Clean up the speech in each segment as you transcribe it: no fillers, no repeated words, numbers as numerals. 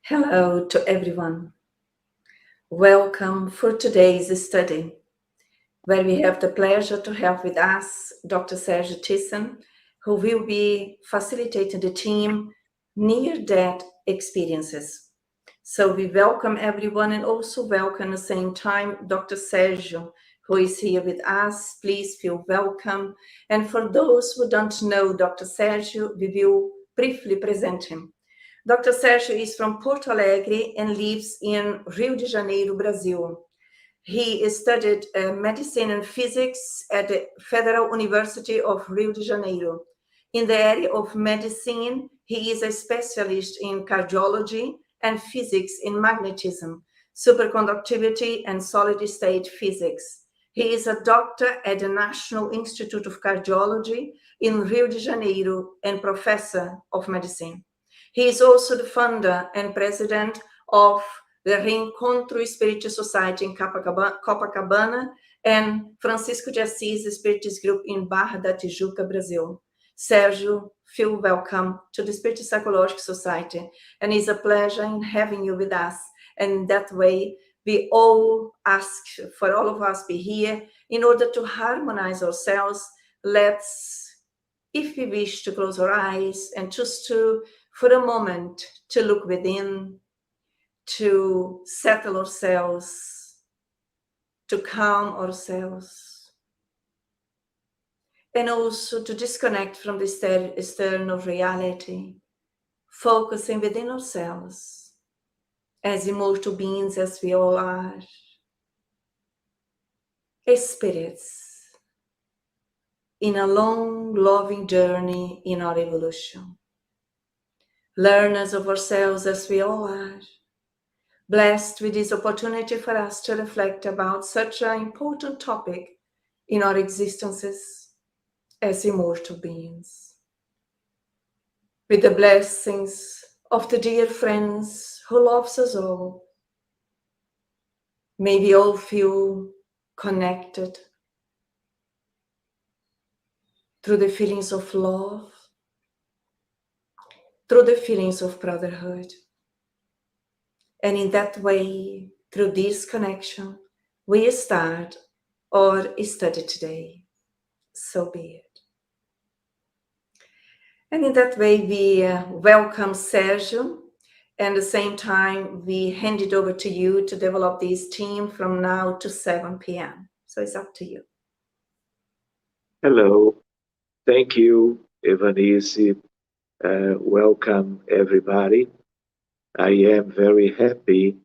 Hello to everyone. Welcome for today's study, where we have the pleasure to have with us Dr. Sergio Thyssen, who will be facilitating the team near-death experiences. So we welcome everyone and also welcome at the same time Dr. Sergio, who is here with us. Please feel welcome. And for those who don't know Dr. Sergio, we will briefly present him. Dr. Sérgio is from Porto Alegre and lives in Rio de Janeiro, Brazil. He studied medicine and physics at the Federal University of Rio de Janeiro. In the area of medicine, he is a specialist in cardiology and physics in magnetism, superconductivity, and solid-state physics. He is a doctor at the National Institute of Cardiology in Rio de Janeiro and professor of medicine. He is also the founder and president of the Reencontro Spiritist Society in Copacabana and Francisco de Assis Spiritist Group in Barra da Tijuca, Brazil. Sérgio, feel welcome to the Spiritist Psychological Society, and it's a pleasure in having you with us. And in that way, we all ask for all of us be here in order to harmonize ourselves. Let's, if we wish, to close our eyes and just to, for a moment, to look within, to settle ourselves, to calm ourselves, and also to disconnect from the external reality, focusing within ourselves as immortal beings as we all are, as spirits in a long, loving journey in our evolution. Learners of ourselves as we all are, blessed with this opportunity for us to reflect about such an important topic in our existences as immortal beings. With the blessings of the dear friends who loves us all, may we all feel connected through the feelings of love, through the feelings of brotherhood. And in that way, through this connection, we start our study today. So be it. And in that way, we welcome Sergio, and at the same time, we hand it over to you to develop this team from now to 7 p.m. So it's up to you. Hello. Thank you, Evanisi. Welcome, everybody. I am very happy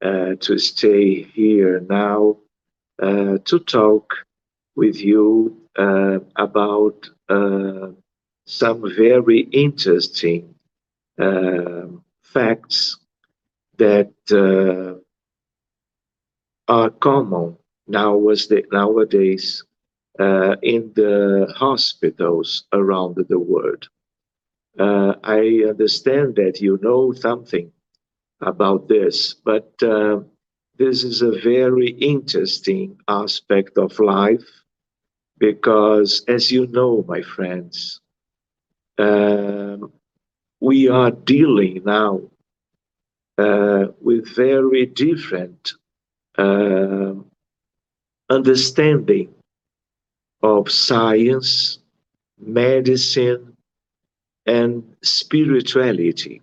to stay here now to talk with you about some very interesting facts that are common nowadays in the hospitals around the world. I understand that you know something about this, but this is a very interesting aspect of life because, as you know, my friends, we are dealing now with very different understanding of science, medicine, and spirituality.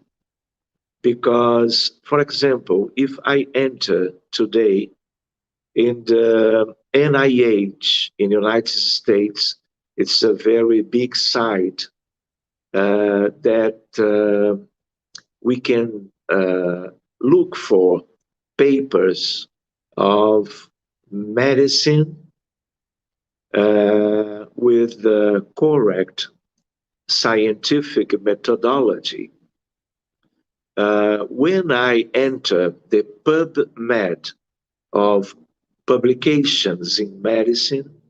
Because, for example, if I enter today in the NIH in the United States, it's a very big site that we can look for papers of medicine with the correct scientific methodology. When I enter the PubMed of publications in medicine,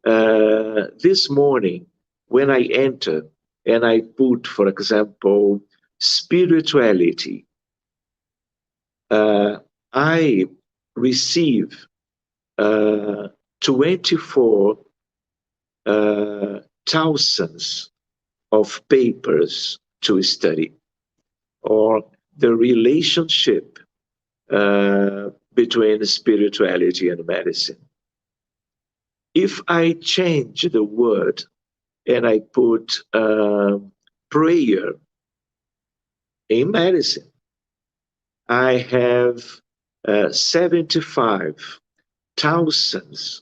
this morning, when I enter and I put, for example, spirituality, I receive 24 thousands of papers to study, or the relationship between spirituality and medicine. If I change the word and I put prayer in medicine, I have 75,000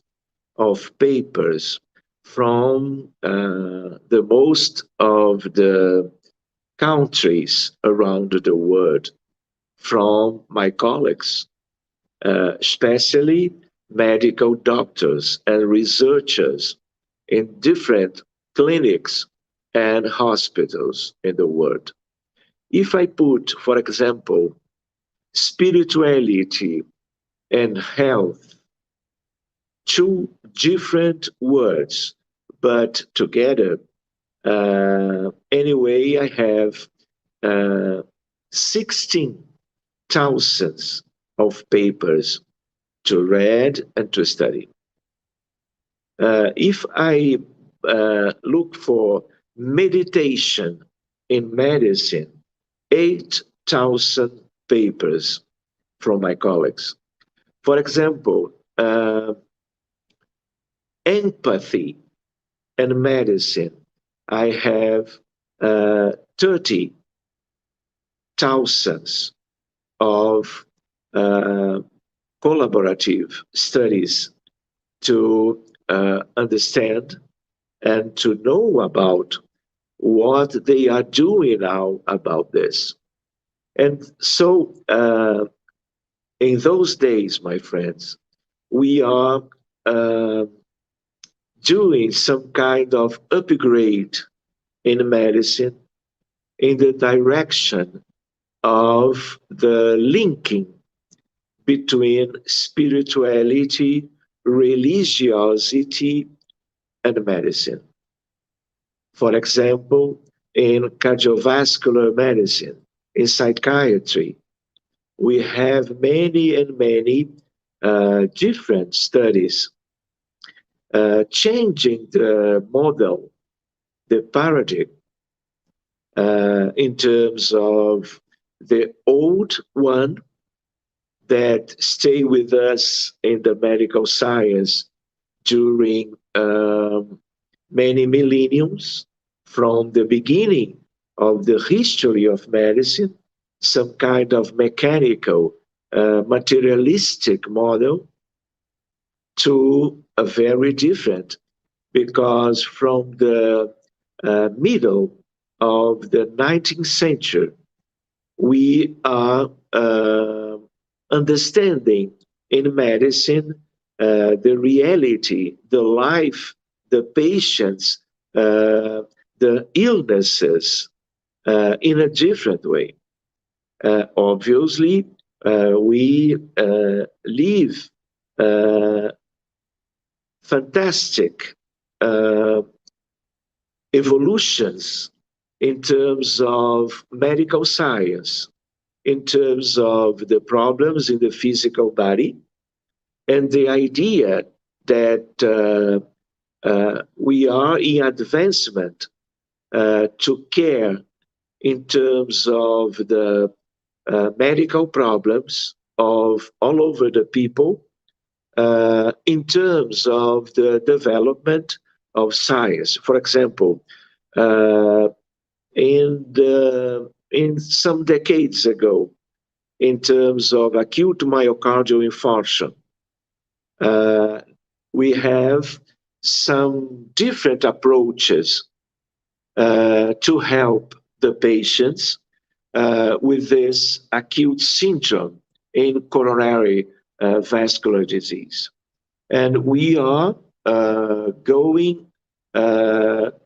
of papers from the most of the countries around the world, from my colleagues, especially medical doctors and researchers in different clinics and hospitals in the world. If I put, for example, spirituality and health, two different words, but together, anyway, I have 16,000 of papers to read and to study. If I look for meditation in medicine, 8,000 papers from my colleagues. For example, empathy and medicine, I have 30,000 of collaborative studies to understand and to know about what they are doing now about this. And so, in those days, my friends, we are doing some kind of upgrade in medicine in the direction of the linking between spirituality, religiosity, and medicine. For example, in cardiovascular medicine, in psychiatry, we have many and many different studies changing the model, the paradigm, in terms of the old one that stay with us in the medical science during many millenniums, from the beginning of the history of medicine, some kind of mechanical, materialistic model, to a very different, because from the middle of the 19th century, we are understanding in medicine the reality, the life, the patients, the illnesses in a different way. Obviously, we live fantastic evolutions in terms of medical science, in terms of the problems in the physical body, and the idea that we are in advancement to care in terms of the medical problems of all over the people, in terms of the development of science. For example, in some decades ago, in terms of acute myocardial infarction, we have some different approaches to help the patients with this acute syndrome in coronary vascular disease. And we are going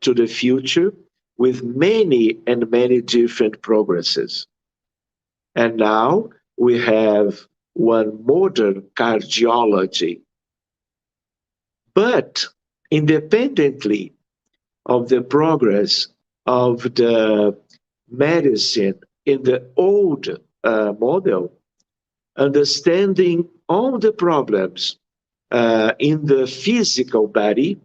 to the future with many and many different progresses. And now we have one modern cardiology. But independently of the progress of the medicine in the old model, understanding all the problems in the physical body,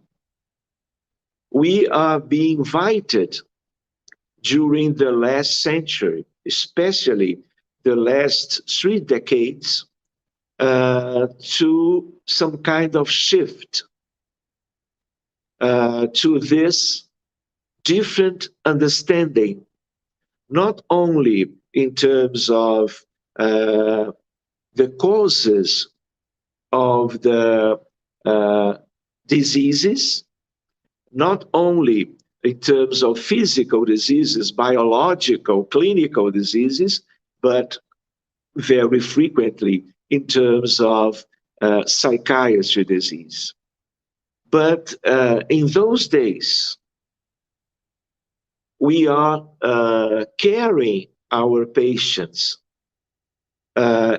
we are being invited during the last century, especially the last 3 decades to some kind of shift to this different understanding, not only in terms of the causes of the diseases, not only in terms of physical diseases, biological, clinical diseases, but very frequently in terms of psychiatry disease. But in those days, we are caring our patients,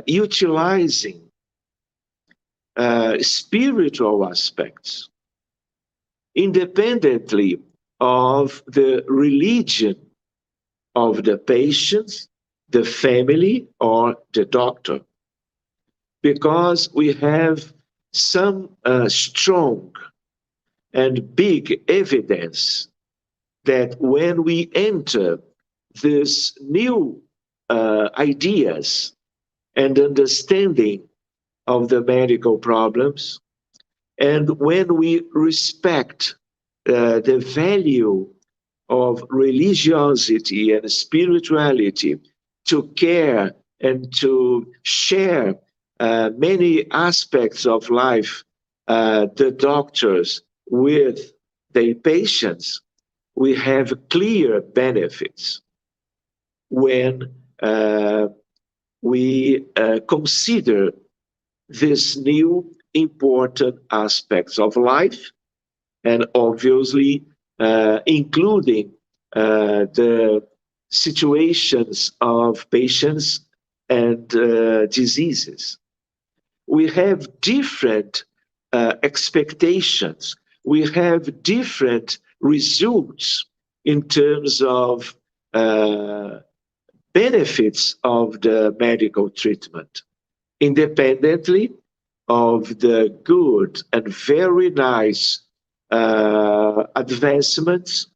utilizing spiritual aspects, independently of the religion of the patient, the family, or the doctor. Because we have some strong and big evidence that when we enter these new ideas and understanding of the medical problems, and when we respect the value of religiosity and spirituality to care and to share many aspects of life, the doctors with their patients, we have clear benefits when we consider these new important aspects of life, and obviously including the situations of patients and diseases. We have different expectations. We have different results in terms of benefits of the medical treatment, independently of the good and very nice advancements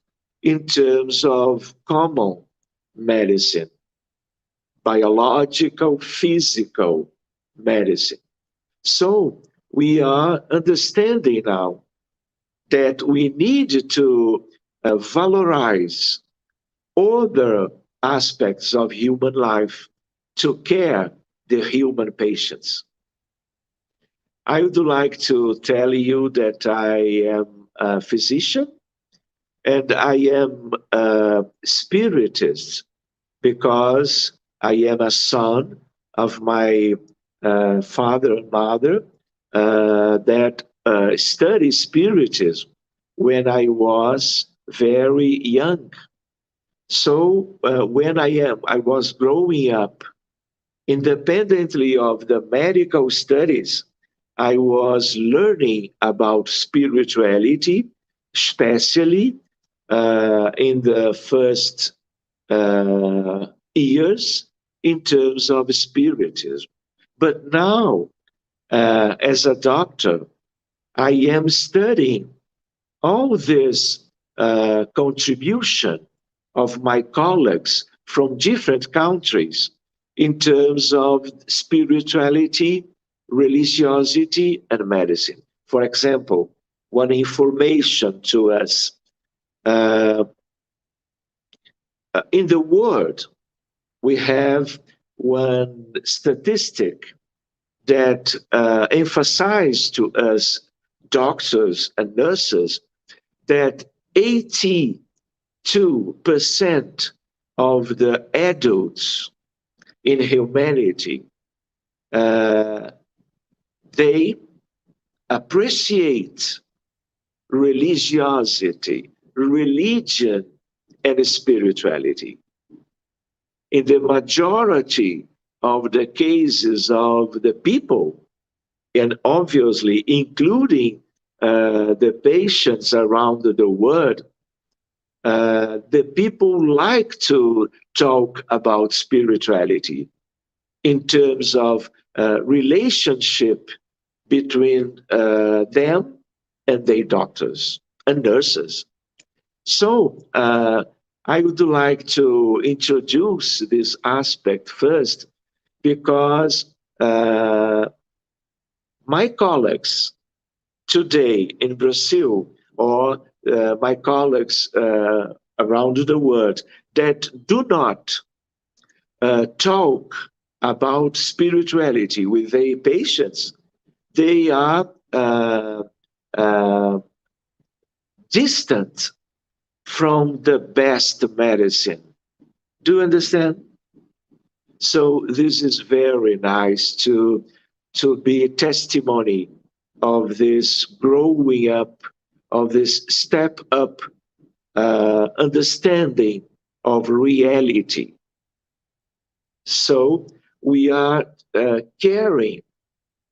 in terms of common medicine, biological, physical medicine. So we are understanding now that we need to valorize other aspects of human life to care the human patients. I would like to tell you that I am a physician and I am a spiritist because I am a son of my father and mother that studied spiritism when I was very young. So when I was growing up, independently of the medical studies, I was learning about spirituality, especially in the first years in terms of spiritism. But now, as a doctor, I am studying all this contribution of my colleagues from different countries in terms of spirituality, religiosity, and medicine. For example, one information to us. In the world, we have one statistic that emphasizes to us, doctors and nurses, that 82% of the adults in humanity, they appreciate religiosity, religion, and spirituality. In the majority of the cases of the people, and obviously including the patients around the world, the people like to talk about spirituality in terms of relationship between them and their doctors and nurses. So I would like to introduce this aspect first because my colleagues today in Brazil, or my colleagues around the world that do not talk about spirituality with their patients, they are distant from the best medicine. Do you understand? So this is very nice to be a testimony of this growing up, of this step up understanding of reality. So we are caring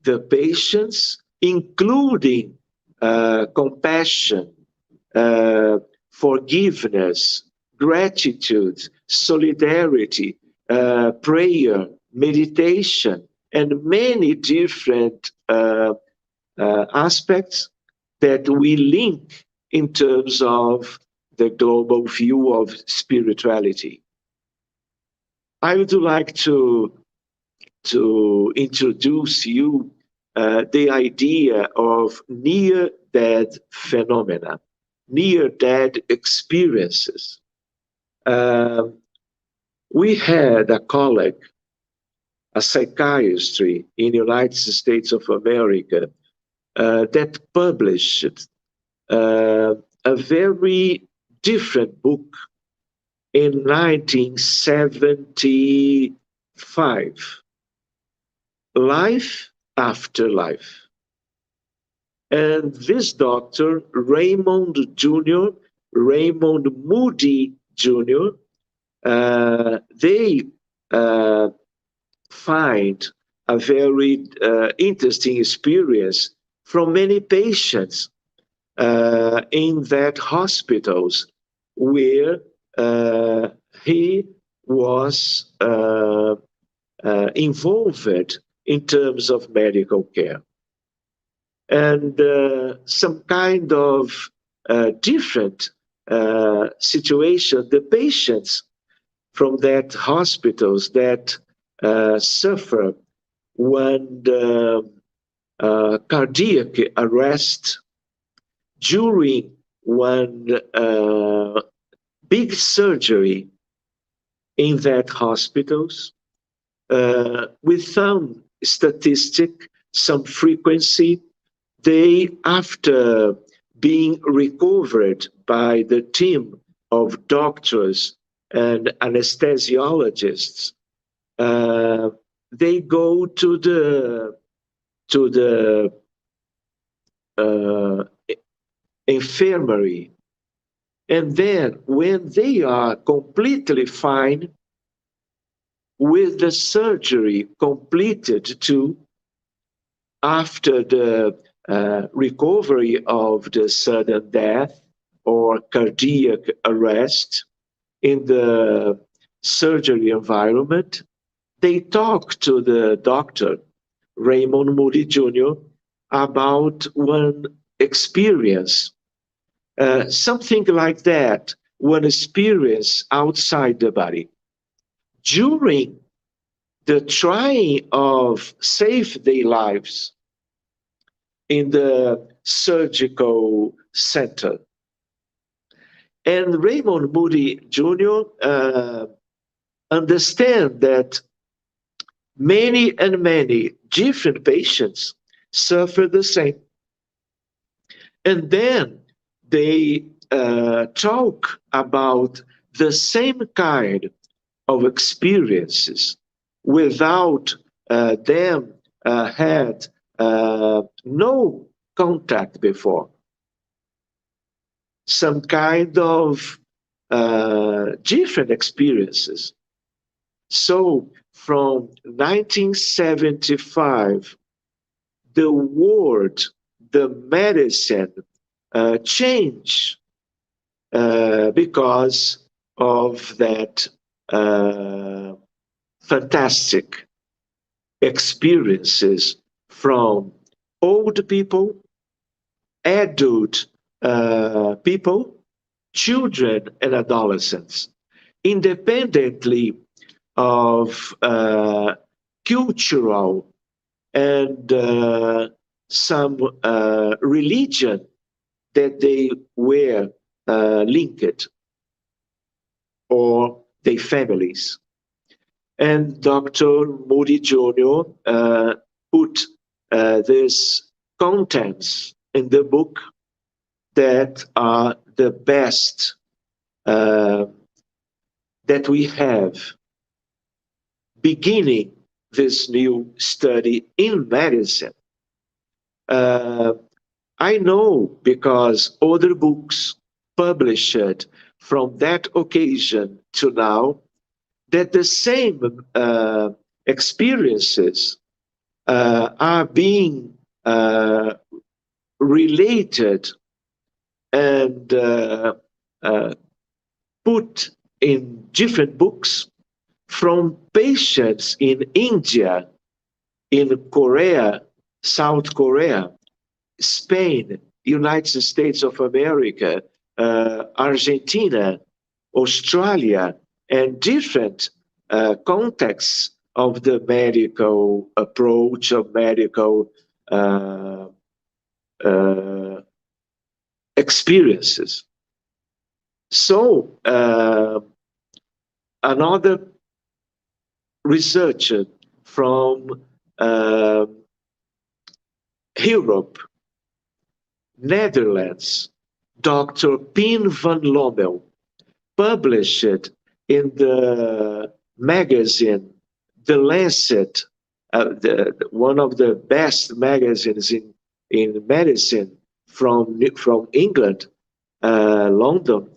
the patients, including compassion, forgiveness, gratitude, solidarity, prayer, meditation, and many different aspects that we link in terms of the global view of spirituality. I would like to introduce you the idea of near-death phenomena, near-death experiences. We had a colleague, a psychiatrist in the United States of America, that published a very different book in 1975, Life After Life. And this doctor, Raymond Moody Jr., they find a very interesting experience from many patients in that hospitals where he was involved in terms of medical care. And some kind of different situation, the patients from that hospitals that suffer when the cardiac arrest during one big surgery in that hospitals, with some statistic, some frequency, they, after being recovered by the team of doctors and anesthesiologists, they go to the infirmary, and then when they are completely fine, with the surgery completed too, after the recovery of the sudden death or cardiac arrest in the surgery environment, they talk to the doctor, Raymond Moody Jr., about one experience, something like that, one experience outside the body. During the trying of save their lives in the surgical center. And Raymond Moody Jr. Understand that many and many different patients suffer the same. And then they talk about the same kind of experiences without them had no contact before. Some kind of different experiences. So from 1975, the world, the medicine changed because of that fantastic experiences from old people, adult people, children, and adolescents, independently of cultural and some religion that they were linked, or their families. And Dr. Moody Jr. Put these contents in the book that are the best that we have beginning this new study in medicine. I know because other books published from that occasion to now that the same experiences are being related and put in different books from patients in India, in Korea, South Korea, Spain, United States of America, Argentina, Australia, and different contexts of the medical approach, of medical experiences. So, another researcher from Europe, Netherlands, Dr. Pien van Lommel, published in the magazine The Lancet, one of the best magazines in medicine from England, London,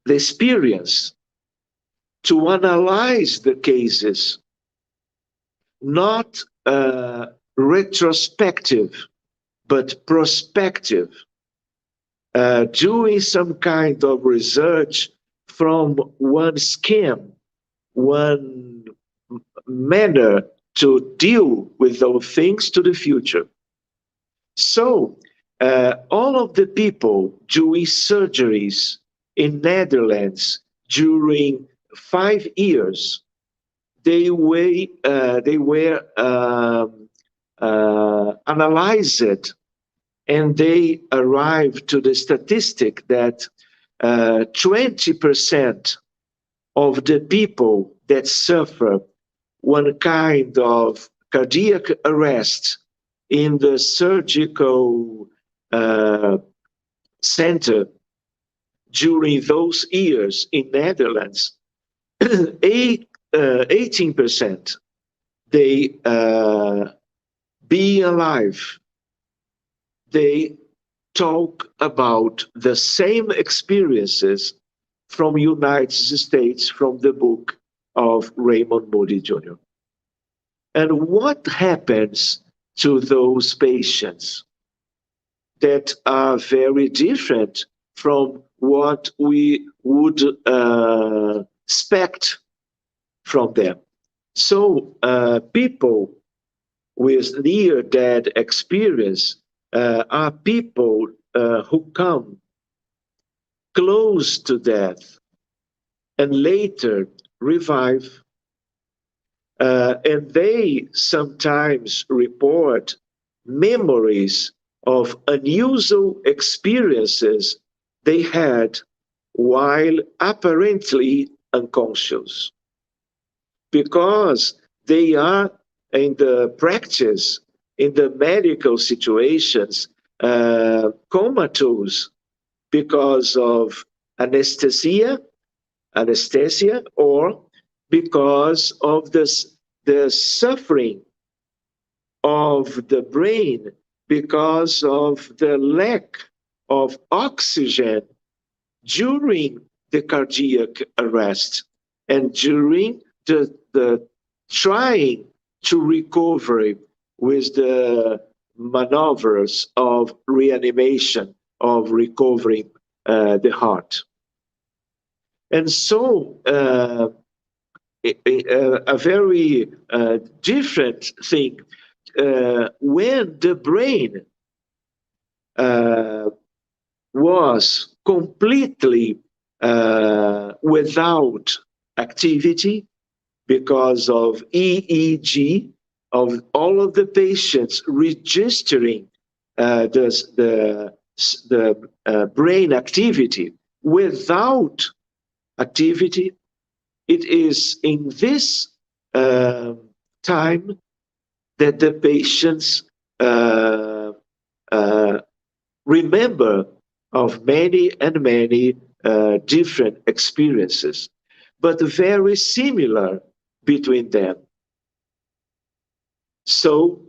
the experience to analyze the cases, not retrospective, but prospective, doing some kind of research from one scheme, one manner to deal with those things to the future. So, all of the people doing surgeries in Netherlands during 5 years, they were analyzed, and they arrived to the statistic that 20% of the people that suffer one kind of cardiac arrest in the surgical center during those years in Netherlands, 18% they being alive, they talk about the same experiences from United States, from the book of Raymond Moody Jr. And what happens to those patients that are very different from what we would expect from them? So people with near-death experience are people who come close to death and later revive. And they sometimes report memories of unusual experiences they had while apparently unconscious, because they are in the practice, in the medical situations, comatose because of anesthesia, or because of the suffering of the brain because of the lack of oxygen during the cardiac arrest and during the trying to recover with the maneuvers of reanimation, of recovering the heart. And so a very different thing when the brain was completely without activity, because of EEG of all of the patients registering the brain activity without activity. It is in this time that the patients remember of many and many different experiences, but very similar between them. So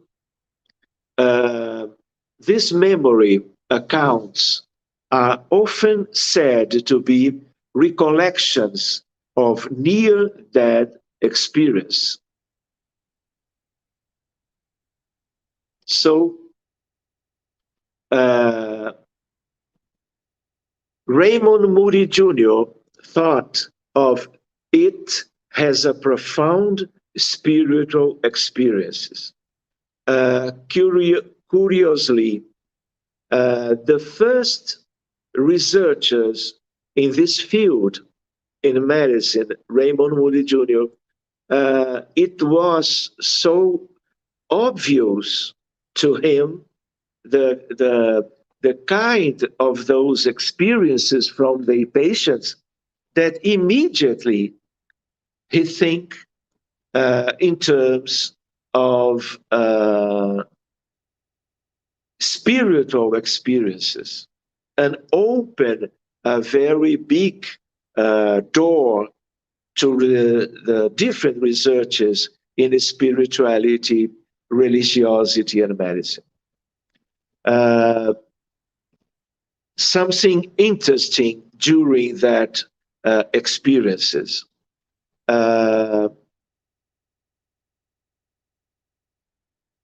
these memory accounts are often said to be recollections of near-death experience. So Raymond Moody Jr. thought of it as a profound spiritual experiences. Curiously, the first researchers in this field in medicine, Raymond Moody Jr., it was so obvious to him the kind of those experiences from the patients that immediately he think in terms of spiritual experiences and open a very big door to the different researches in spirituality, religiosity, and medicine. Something interesting during that experiences.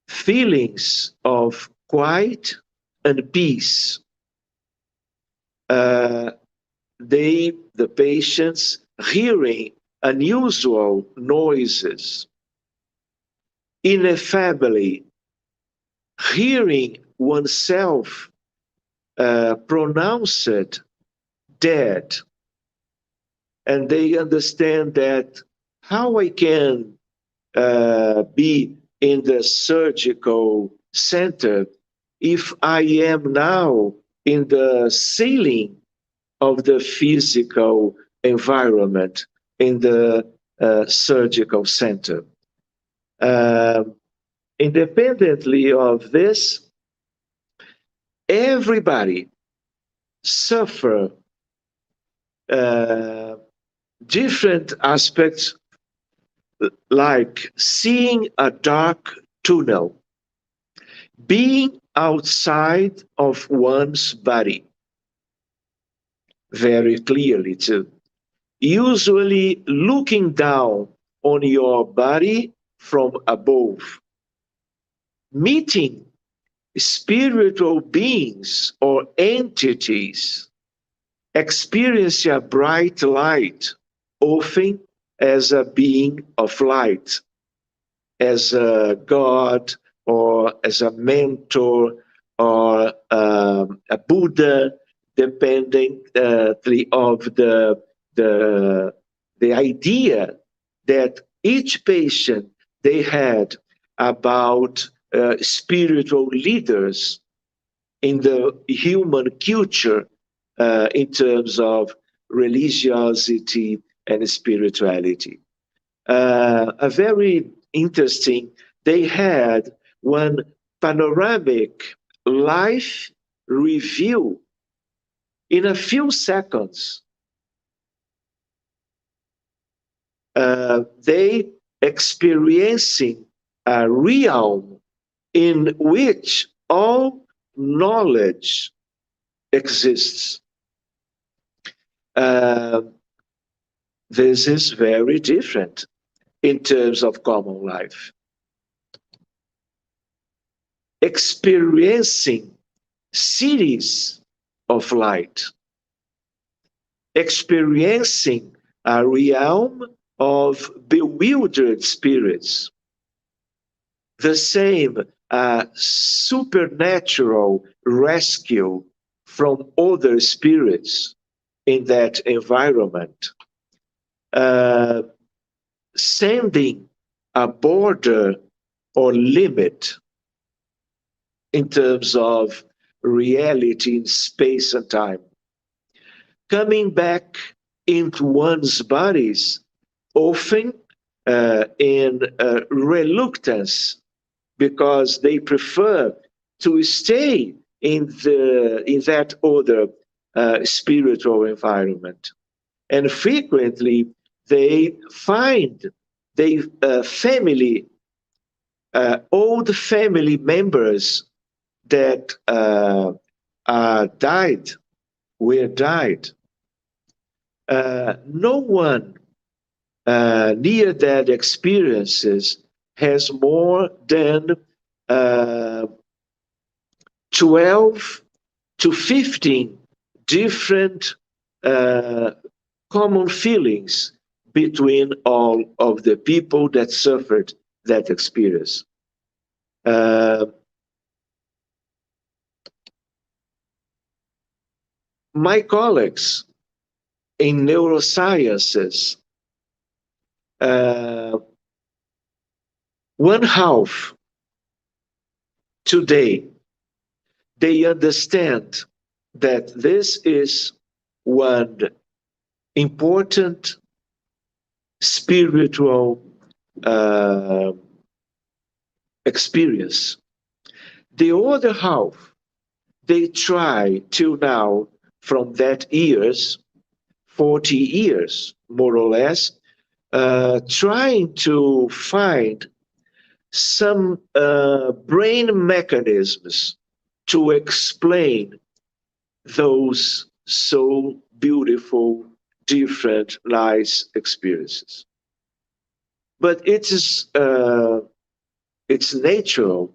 Feelings of quiet and peace. The patients hearing unusual noises. In a family, hearing oneself pronounced dead, and they understand that how I can be in the surgical center if I am now in the ceiling of the physical environment in the surgical center. Independently of this, everybody suffer different aspects, like seeing a dark tunnel, being outside of one's body, very clearly too. Usually looking down on your body from above, meeting spiritual beings or entities, experience a bright light, often as a being of light, as a God or as a mentor or a Buddha, depending of the idea that each patient they had about spiritual leaders in the human culture in terms of religiosity and spirituality. A very interesting, they had one panoramic life review in a few seconds. They experiencing a realm in which all knowledge exists. This is very different in terms of common life. Experiencing cities of light, experiencing a realm of bewildered spirits, the same supernatural rescue from other spirits in that environment. sending a border or limit in terms of reality in space and time. Coming back into one's bodies, often in reluctance, because they prefer to stay in that other spiritual environment. And frequently they find they old family members that were died. No one near that experiences has more than 12 to 15 different common feelings between all of the people that suffered that experience. My colleagues in neurosciences, one half today, they understand that this is one important spiritual experience. The other half, they try till now, from that years, 40 years, more or less, trying to find some brain mechanisms to explain those so beautiful, different, nice experiences. But it's natural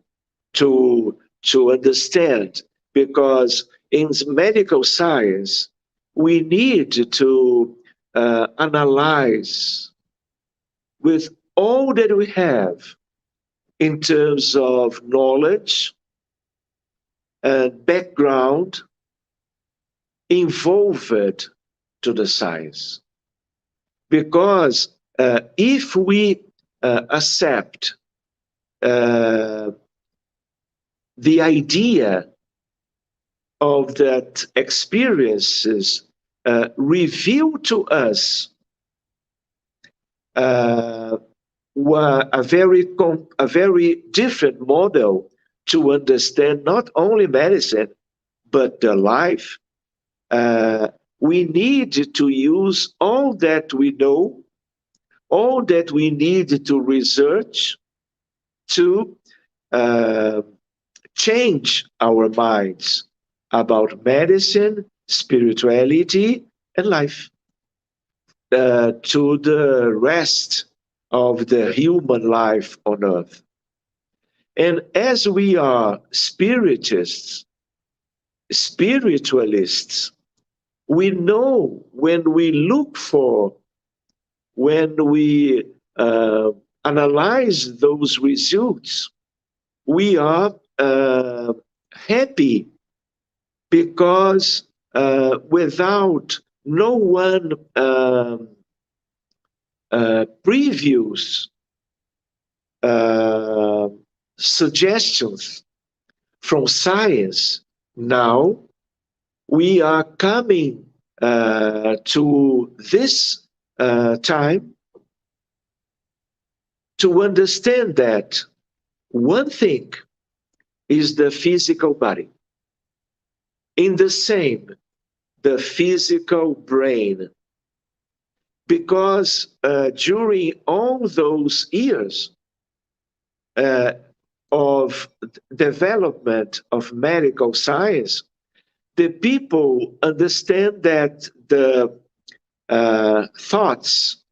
to understand, because in medical science we need to analyze with all that we have in terms of knowledge and background involved to the science. Because if we accept the idea of that experiences reveal to us were a very different model to understand not only medicine but the life. We need to use all that we know, all that we need to research to change our minds about medicine, spirituality, and life to the rest of the human life on earth. And as we are spiritists, spiritualists, we know when we look for, when we analyze those results, we are happy, because without no one previous suggestions from science, now we are coming to this time to understand that one thing is the physical body, in the same, the physical brain. Because during all those years of development of medical science, the people understand that the thoughts,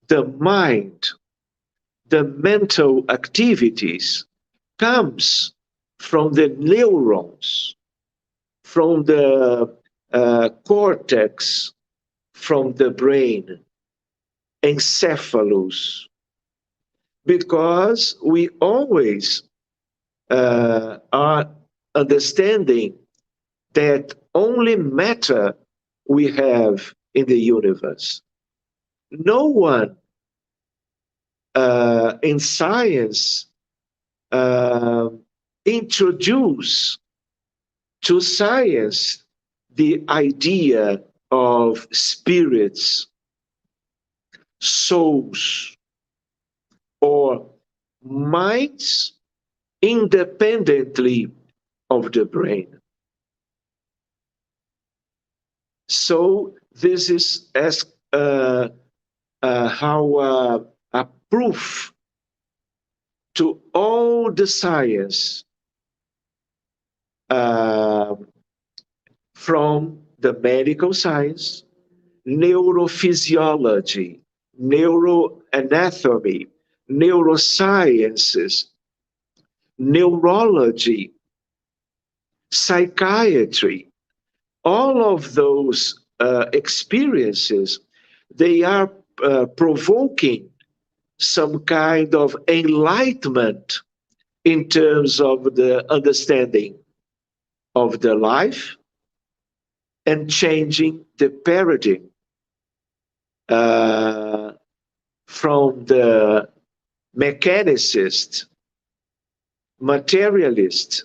the mind, the mental activities comes from the neurons, from the cortex, from the brain, encephalus, because we always are understanding that only matter we have in the universe. No one in science introduce to science the idea of spirits, souls, or minds independently of the brain. So this is as how a proof to all the science uh, from the medical science, neurophysiology, neuroanatomy, neurosciences, neurology, psychiatry, all of those experiences, they are provoking some kind of enlightenment in terms of the understanding of the life and changing the paradigm from the mechanicist, materialist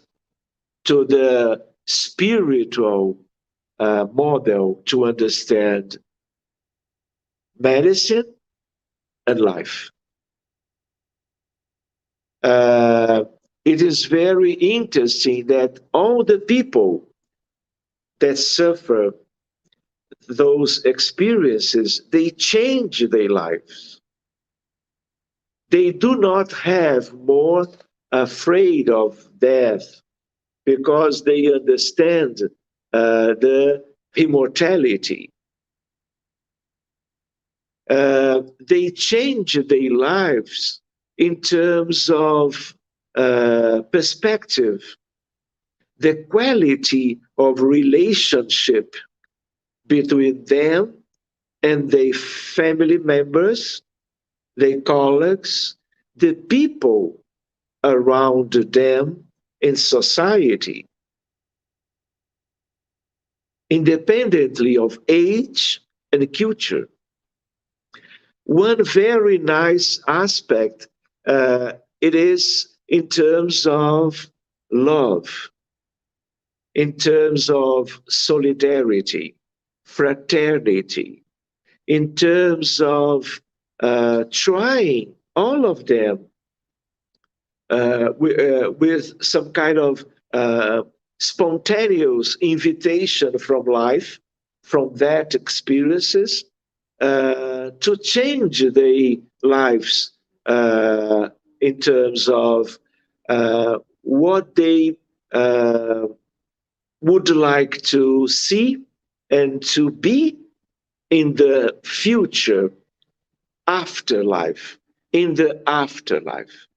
to the spiritual model to understand medicine and life. It is very interesting that all the people that suffer those experiences, they change their lives. They do not have more afraid of death because they understand the immortality. They change their lives in terms of perspective, the quality of relationship between them and their family members, their colleagues, the people around them in society, independently of age and culture. One very nice aspect it is in terms of love, in terms of solidarity, fraternity, in terms of trying all of them with some kind of spontaneous invitation from life, from that experiences, to change their lives in terms of what they would like to see and to be in the future afterlife, in the afterlife.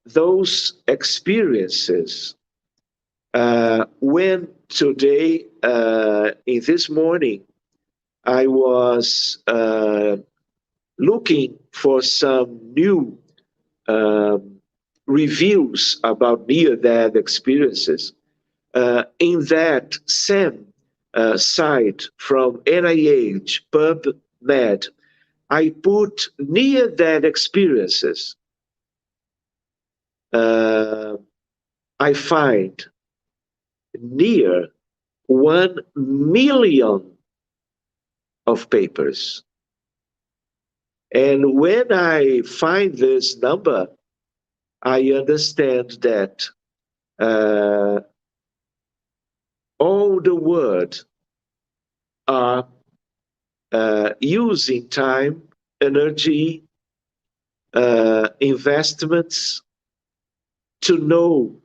Those experiences, when today, in this morning, I was looking for some new reviews about near-death experiences. In that same site from NIH, PubMed, I put near-death experiences. I find near 1 million of papers. And when I find this number, I understand that all the world are using time, energy, investments to know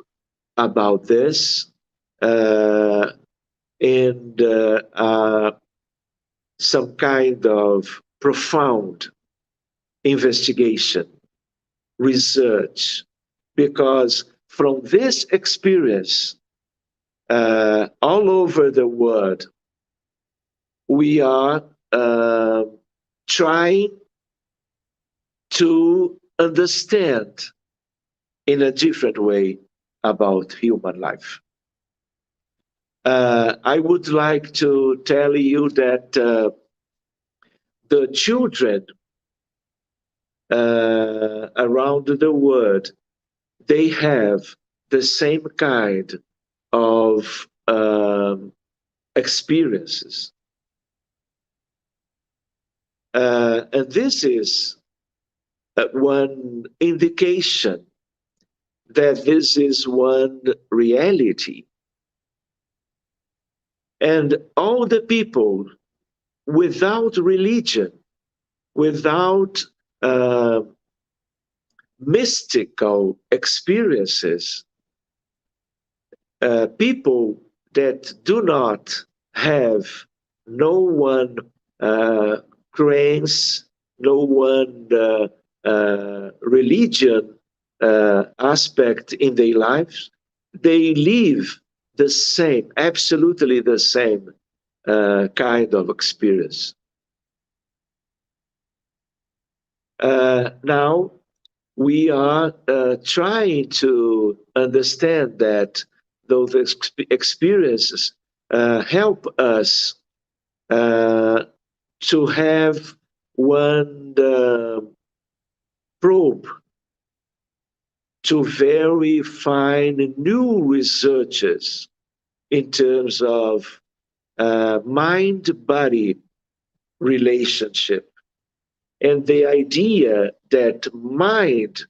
about this and some kind of profound investigation, research, because from this experience, all over the world, we are trying to understand in a different way about human life. I would like to tell you that the children around the world, they have the same kind of experiences. And this is one indication that this is one reality. And all the people without religion, without mystical experiences, people that do not have no one creance, no one religion aspect in their lives, they live the same, absolutely the same kind of experience. Now, we are trying to understand that those experiences help us to have one probe to very fine new researches in terms of mind-body relationship. And the idea that mind,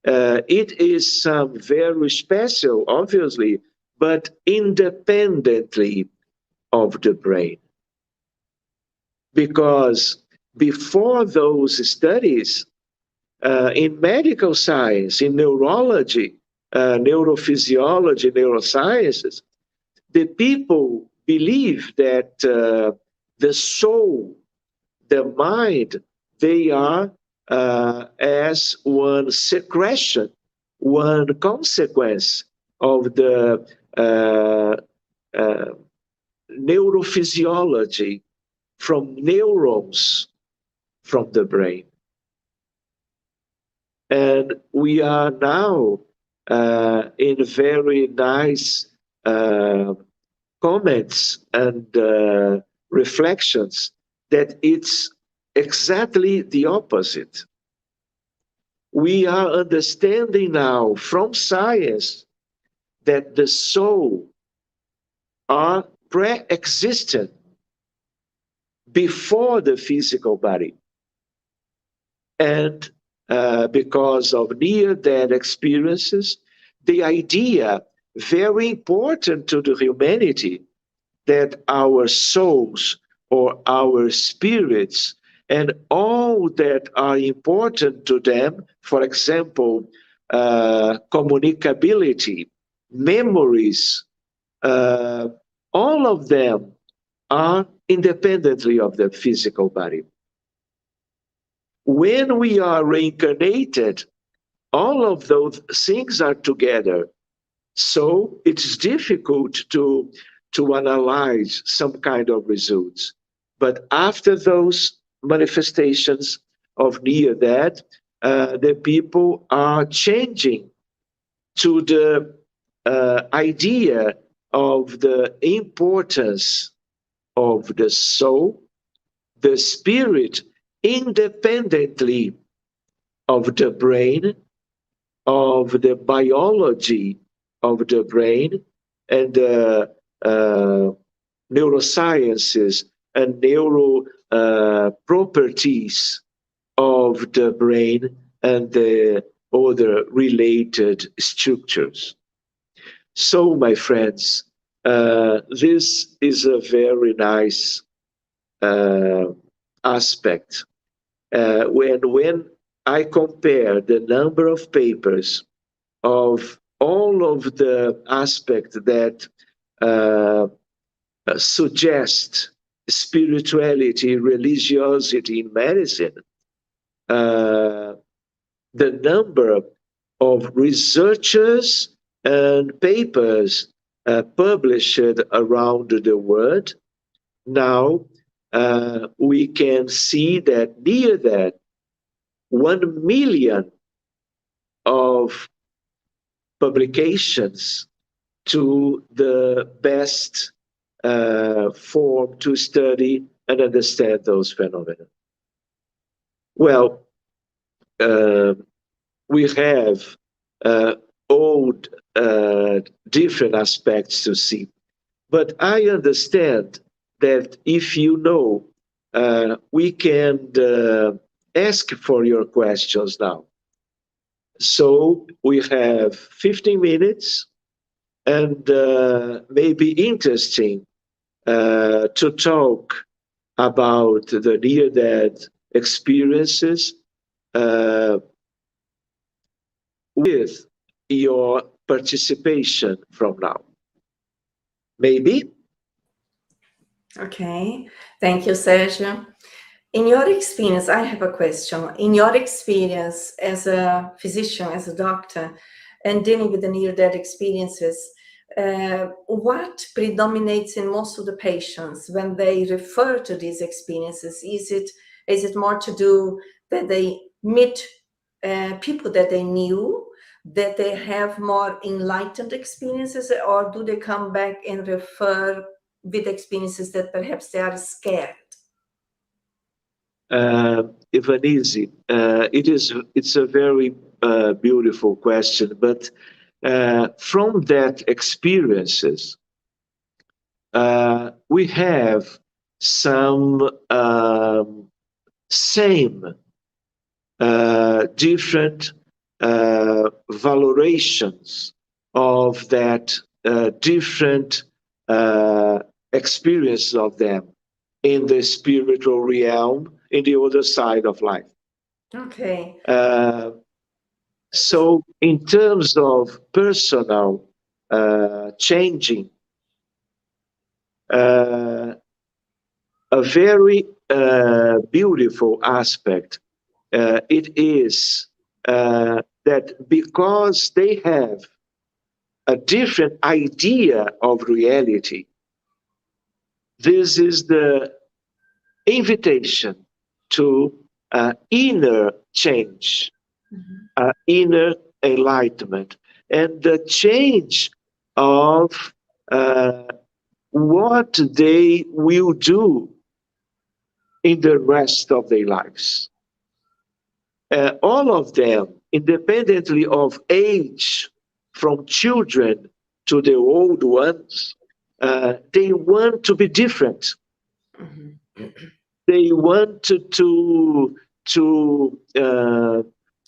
it is some very special, obviously, but independently of the brain. Because before those studies, in medical science, in neurology, neurophysiology, neurosciences, the people believe that the soul, the mind, they are as one secretion, one consequence of the neurophysiology from neurons from the brain. And we are now in very nice comments and reflections that it's exactly the opposite. We are understanding now from science that the soul are pre-existent before the physical body. And because of near-death experiences, the idea, very important to the humanity, that our souls or our spirits and all that are important to them, for example, communicability, memories, all of them are independently of the physical body. When we are reincarnated, all of those things are together. So it's difficult to analyze some kind of results. But after those manifestations of near death, the people are changing to the idea of the importance of the soul, the spirit, independently of the brain, of the biology of the brain, and neurosciences and neuro properties of the brain and the other related structures. So, my friends, this is a very nice aspect. When I compare the number of papers of all of the aspects that suggest spirituality, religiosity in medicine, the number of researchers and papers published around the world, now we can see that near that 1 million of publications to the best form to study and understand those phenomena. Well, uh, we have uh, all different aspects to see. But I understand that if you know, we can ask for your questions now. So we have 15 minutes and maybe interesting to talk about the near-death experiences uh, with your participation from now. Maybe? Okay, thank you, Sergio. In your experience, I have a question. In your experience as a physician, as a doctor, and dealing with the near-death experiences, what predominates in most of the patients when they refer to these experiences? Is it more to do that they meet people that they knew, that they have more enlightened experiences, or do they come back and refer with experiences that perhaps they are scared? Ivanisi, it's a very beautiful question, but from that experiences, we have some same different valorations of that different experience of them in the spiritual realm, in the other side of life. Okay. So, in terms of personal changing, a very beautiful aspect it is that because they have a different idea of reality, this is the invitation to inner change, inner enlightenment, and the change of what they will do in the rest of their lives. All of them, independently of age, from children to the old ones, they want to be different. They want to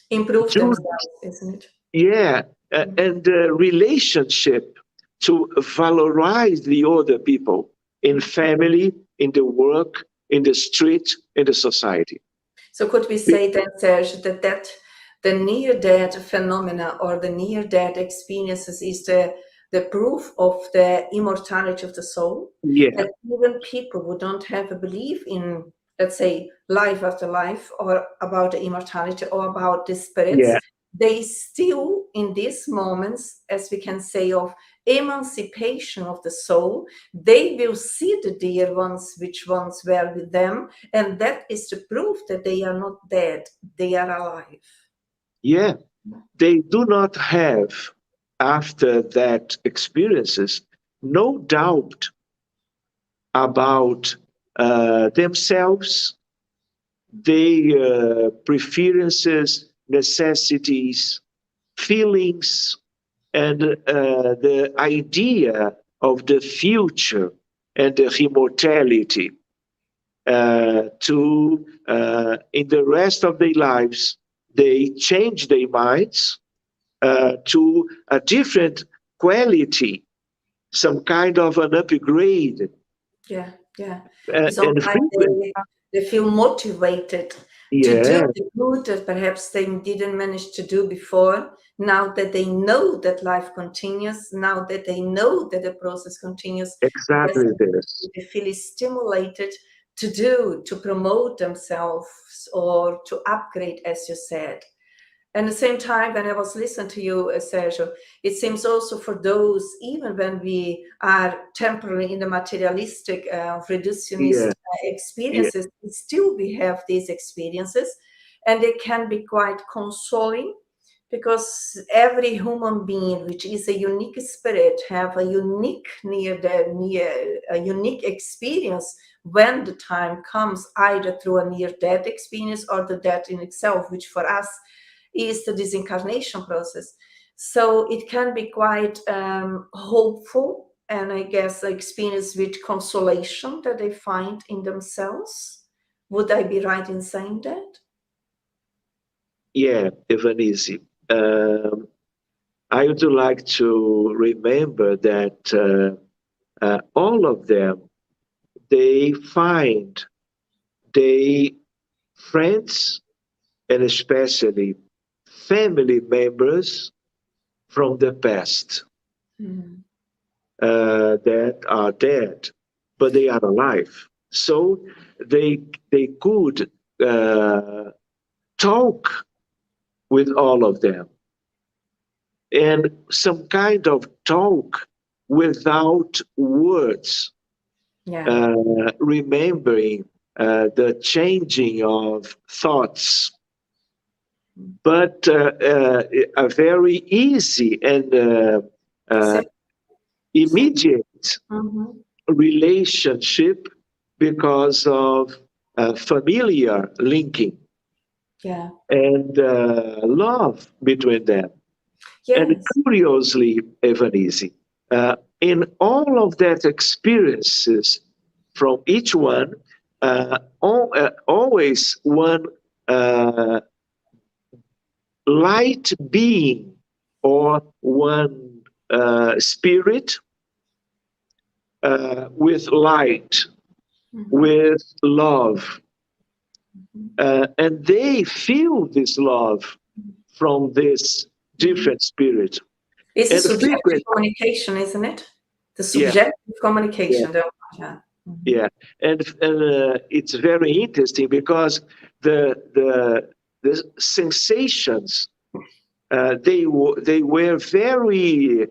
Improve do, themselves, isn't it? yeah, and the relationship to valorize the other people in family, in the work, in the street, in the society. So could we say then, Serge, that the near-death phenomena or the near-death experiences is the proof of the immortality of the soul? Yeah, That even people who don't have a belief in, let's say, life after life, or about the immortality, or about the spirits, yeah, they still, in these moments, as we can say, of emancipation of the soul, they will see the dear ones which once were with them, and that is the proof that they are not dead, they are alive. yeah. They do not have, after that experiences, no doubt about themselves, their preferences, necessities, feelings, and the idea of the future and the immortality to in the rest of their lives they change their minds to a different quality, some kind of an upgrade. Yeah, yeah. It's And almost like they feel motivated to do yeah, the good that perhaps they didn't manage to do before. Now that they know that life continues, now that they know that the process continues, yes, exactly this. they feel stimulated to promote themselves or to upgrade, as you said. And at the same time, when I was listening to you, Sergio, it seems also for those, even when we are temporarily in the materialistic, reductionist Yeah, yeah, experiences, still we have these experiences, and they can be quite consoling because every human being, which is a unique spirit, have a unique a unique experience when the time comes, either through a near-death experience or the death in itself, which for us is the disincarnation process. So it can be quite hopeful, and I guess experience with consolation that they find in themselves. Would I be right in saying that? Yeah, Evanisi. I would like to remember that all of them, they find they friends and especially family members from the past that are dead, but they are alive. So they could talk with all of them, and some kind of talk without words, Yeah. remembering the changing of thoughts, but a very easy and Sim- immediate Mhm. relationship because of familiar linking Yeah. and love between them. And Yes. curiously, Evanisi, in all of that experiences from each one, always one uh, light being or one spirit with light, Mhm. with love. Mhm. And they feel this love from this Mhm. different spirit. It's a And subjective frequent, communication, isn't it? The yeah, subjective yeah, communication. Yeah. Mhm. yeah. And it's very interesting because the sensations they were very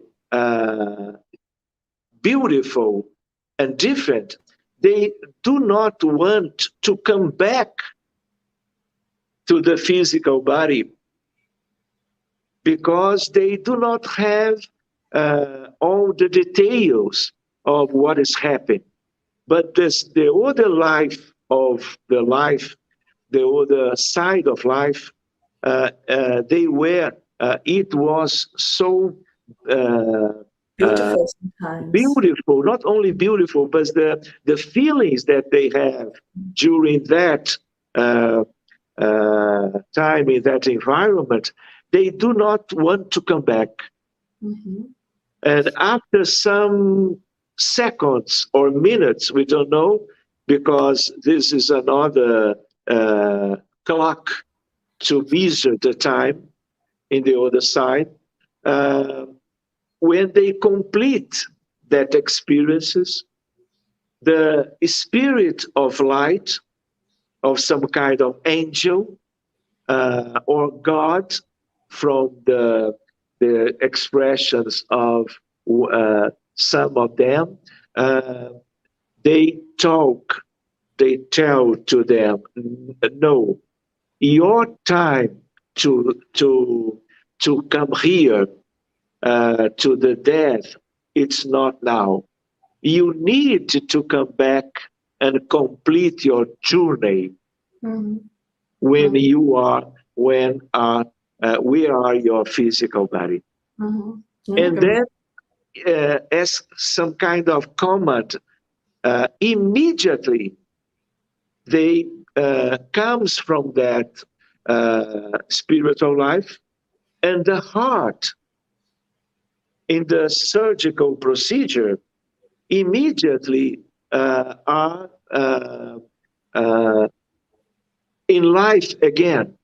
beautiful and different. They do not want to come back to the physical body because they do not have all the details of what is happening. But the other life of the life, the other side of life, they were, it was so uh, uh, Beautiful sometimes. beautiful, not only beautiful, but the feelings that they have during that uh, time in that environment, they do not want to come back. Mhm. And after some seconds or minutes, we don't know, because this is another clock to measure the time in the other side. Uh, when they complete that experiences, the spirit of light, of some kind of angel or God, from the expressions of some of them, uh, they talk, they tell to them, no, your time to come here to the death, it's not now. You need to come back and complete your journey Mhm. when Mhm. you are when we are your physical body. Mhm. And Yeah. then as some kind of command, immediately they comes from that spiritual life, and the heart in the surgical procedure immediately are uh, in life again,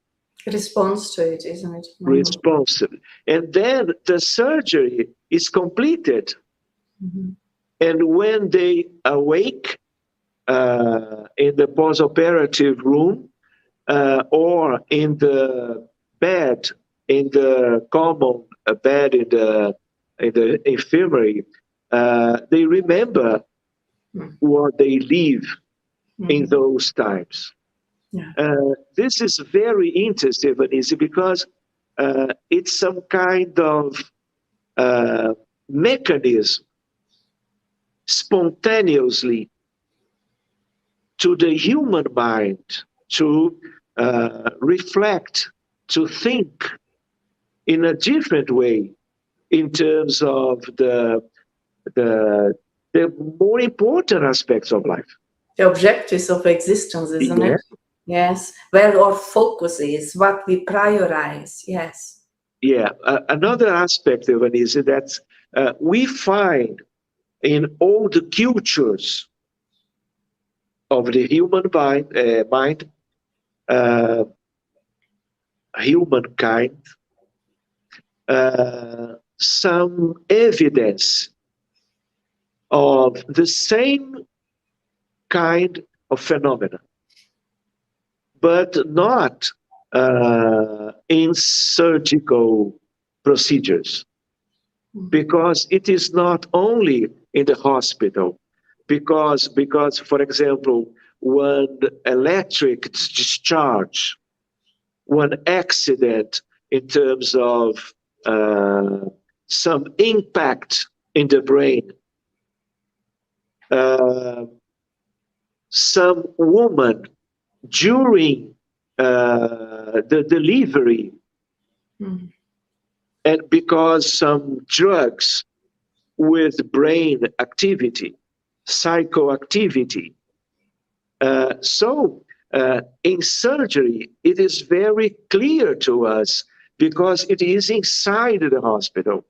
Response to it, isn't it? Mhm. responsive. And then the surgery is completed. Mhm. And when they awake in the postoperative room or in the bed, in the common bed in the infirmary, they remember Mhm. what they live in Mhm. those times. Yeah. This is very interesting, Vanessa, because it's some kind of mechanism spontaneously to the human mind to reflect, to think in a different way in terms of the more important aspects of life. The objectives of existence, isn't Yeah. it? Yes. Where our focus is, what we prioritize. Yes. Yeah. Another aspect of it is that we find in all the cultures of the human mind, uh, humankind, some evidence of the same kind of phenomena, but not in surgical procedures, because it is not only in the hospital, because for example, one electric discharge, one accident in terms of some impact in the brain, some woman during the delivery, and because some drugs with brain activity, psychoactivity. So in surgery, it is very clear to us because it is inside the hospital.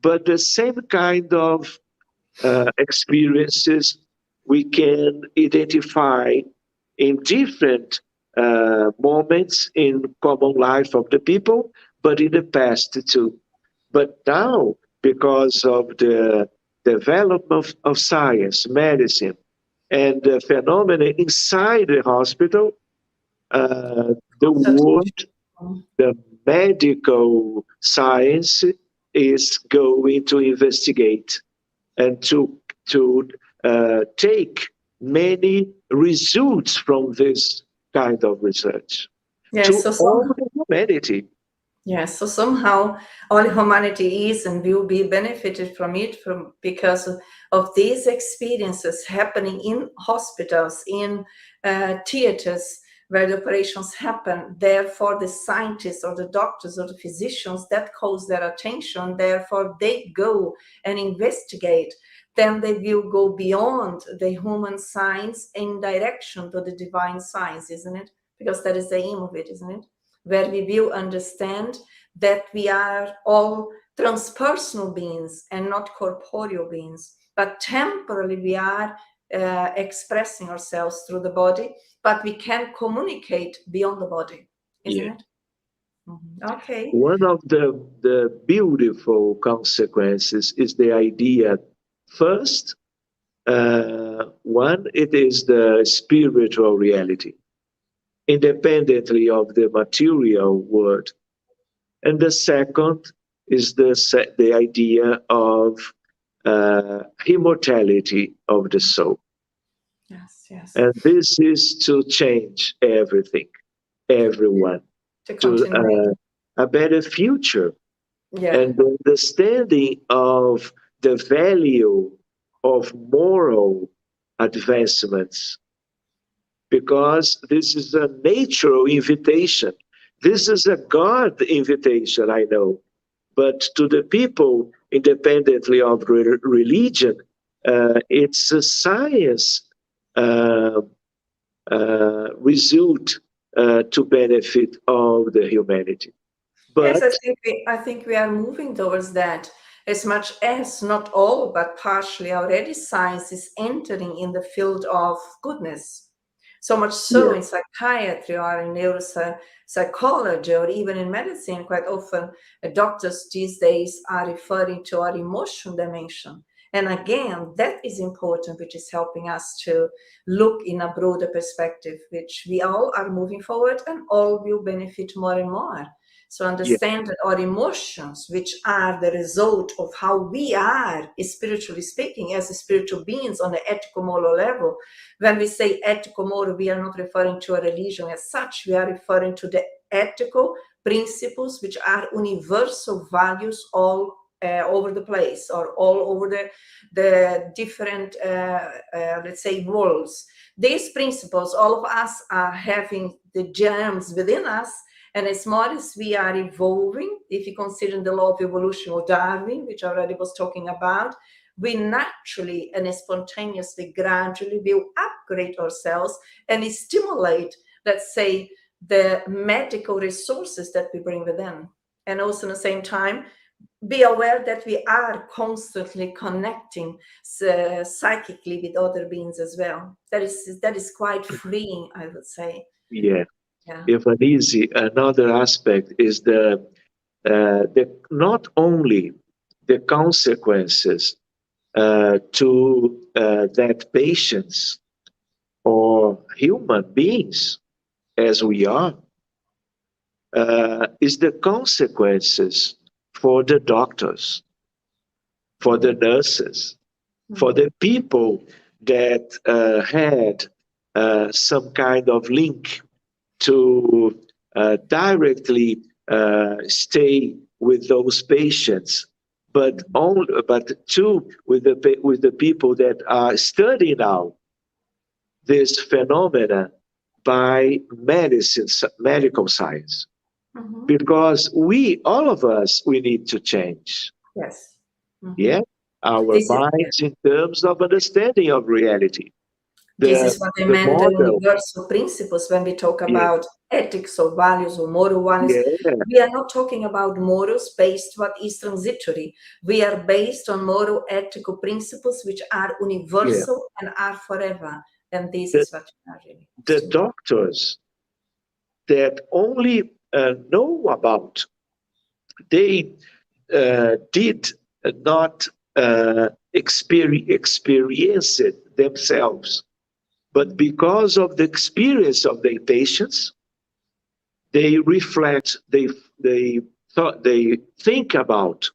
But the same kind of experiences we can identify in different moments in common life of the people, but in the past too. But now, because of the development of science, medicine, and the phenomena inside the hospital, the world, the medical science is going to investigate and to take many results from this kind of research to all the humanity. Yes, so somehow all humanity is and will be benefited from it because of these experiences happening in hospitals, in theaters where the operations happen. Therefore, the scientists or the doctors or the physicians, that calls their attention. Therefore, they go and investigate. Then they will go beyond the human science in direction to the divine science, isn't it? Because that is the aim of it, isn't it? Where we will understand that we are all transpersonal beings and not corporeal beings, but temporarily we are expressing ourselves through the body, but we can communicate beyond the body, isn't it? Okay. One of the beautiful consequences is the idea, first, one, it is the spiritual reality, independently of the material world. And the second is the idea of immortality of the soul. Yes, yes. And this is to change everything, everyone, to a better future. Yeah. And the understanding of the value of moral advancements, because this is a natural invitation. This is a God invitation, I know. But to the people, independently of religion, it's a science result to benefit of the humanity. But yes, I think we are moving towards that, as much as not all, but partially already science is entering in the field of goodness. So much so in psychiatry or in neuropsychology or even in medicine, quite often doctors these days are referring to our emotional dimension. And again, that is important, which is helping us to look in a broader perspective, which we all are moving forward and all will benefit more and more. So understand that our emotions, which are the result of how we are, spiritually speaking, as spiritual beings on the ethical moral level. When we say ethical moral, we are not referring to a religion as such. We are referring to the ethical principles which are universal values all over the place, or all over the different, let's say, worlds. These principles, all of us are having the germs within us, and as more as we are evolving, if you consider the law of evolution or Darwin, which I already was talking about, we naturally and spontaneously, gradually will upgrade ourselves and stimulate, let's say, the medical resources that we bring within. And also at the same time, be aware that we are constantly connecting psychically with other beings as well. That is quite freeing, I would say. Yeah. Yeah. If an easy, another aspect is the not only the consequences to that patients or human beings as we are, is the consequences for the doctors, for the nurses, for the people that had some kind of link to directly stay with those patients, but too with the people that are studying now this phenomena by medical science. Mm-hmm. Because all of us, we need to change. Yes. Mm-hmm. Yeah, our minds in terms of understanding of reality. This is what I meant, the universal principles, when we talk about ethics or values or moral values. Yeah. We are not talking about morals based what is transitory. We are based on moral ethical principles which are universal and are forever. And this is what we are really. The doctors that only know about, they did not experience it themselves. But because of the experience of their patients, they reflect, they think about,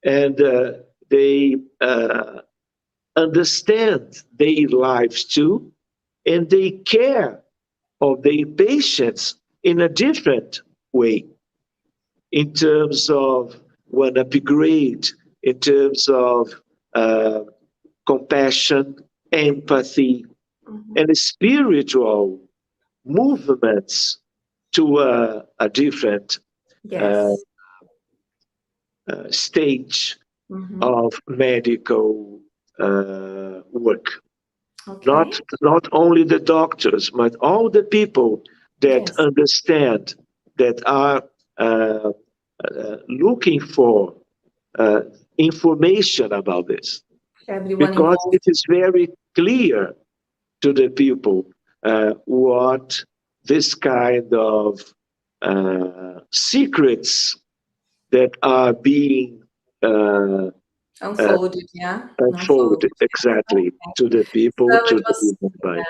and they understand their lives too, and they care of their patients in a different way, in terms of one upgrade, in terms of compassion, empathy, and spiritual movements to a different stage of medical work. Okay. Not only the doctors, but all the people that understand, that are looking for information about this. Everyone because involved. It is very clear to the people what this kind of secrets that are being unfolded, unfolded exactly to the people, so to the human mind.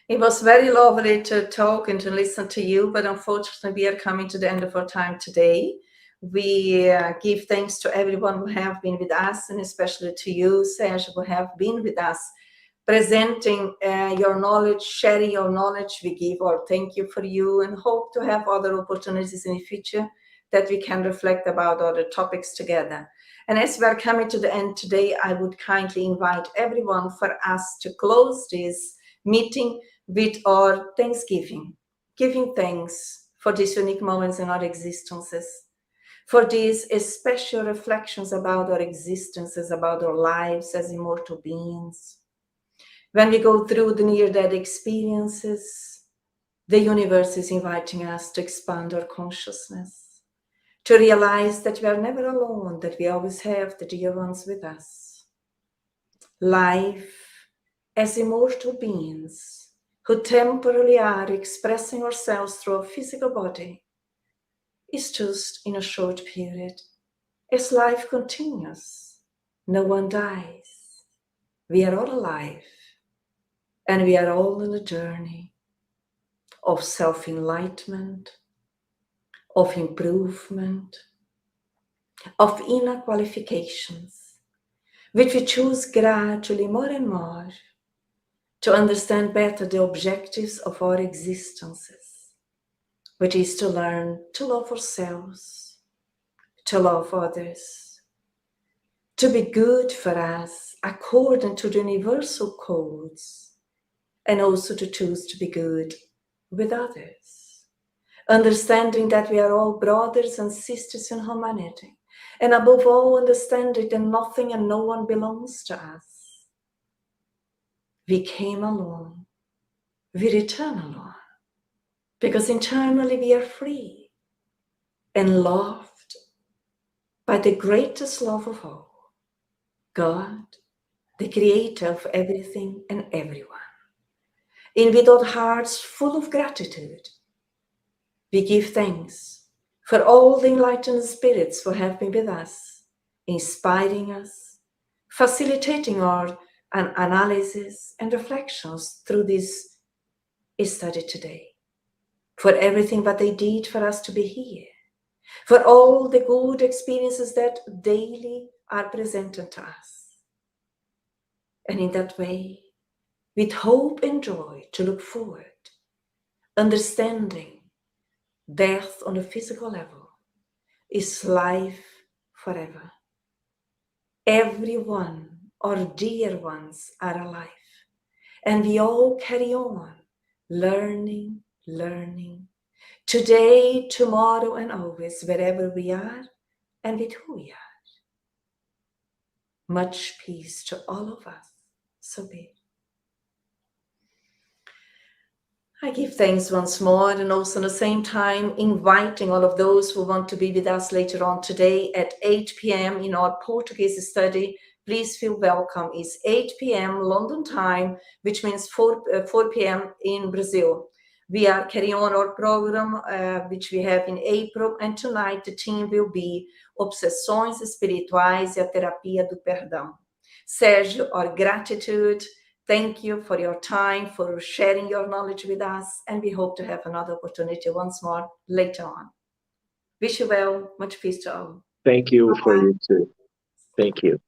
It was very lovely to talk and to listen to you, but unfortunately we are coming to the end of our time today. We give thanks to everyone who have been with us, and especially to you, Serge, who have been with us, presenting your knowledge, sharing your knowledge. We give our thank you for you, and hope to have other opportunities in the future that we can reflect about other topics together. And as we are coming to the end today, I would kindly invite everyone for us to close this meeting with our thanksgiving, giving thanks for these unique moments in our existences, for these special reflections about our existences, about our lives as immortal beings. When we go through the near-death experiences, the universe is inviting us to expand our consciousness, to realize that we are never alone, that we always have the dear ones with us. Life as immortal beings who temporarily are expressing ourselves through our physical body is just in a short period. As life continues, no one dies. We are all alive, and we are all on a journey of self-enlightenment, of improvement, of inner qualifications, which we choose gradually more and more to understand better the objectives of our existences. which is to learn to love ourselves, to love others, to be good for us according to the universal codes, and also to choose to be good with others, understanding that we are all brothers and sisters in humanity, and above all, understanding that nothing and no one belongs to us. We came alone, we return alone, because internally we are free and loved by the greatest love of all, God, the creator of everything and everyone. And with our hearts full of gratitude, we give thanks for all the enlightened spirits who have been with us, inspiring us, facilitating our analysis and reflections through this study today, for everything that they did for us to be here, for all the good experiences that daily are presented to us. And in that way, with hope and joy to look forward, understanding death on a physical level is life forever. Everyone, our dear ones, are alive, and we all carry on learning, today, tomorrow, and always, wherever we are and with who we are. Much peace to all of us. So be it. I give thanks once more, and also at the same time inviting all of those who want to be with us later on today at 8 p.m. in our Portuguese study. Please feel welcome. It's 8 p.m. London time, which means 4 p.m. in Brazil. We are carrying on our program, which we have in April, and tonight the theme will be Obsessões Espirituais e a Terapia do Perdão. Sérgio, our gratitude. Thank you for your time, for sharing your knowledge with us, and we hope to have another opportunity once more later on. Wish you well. Much peace to all. Thank you for you too. Thank you.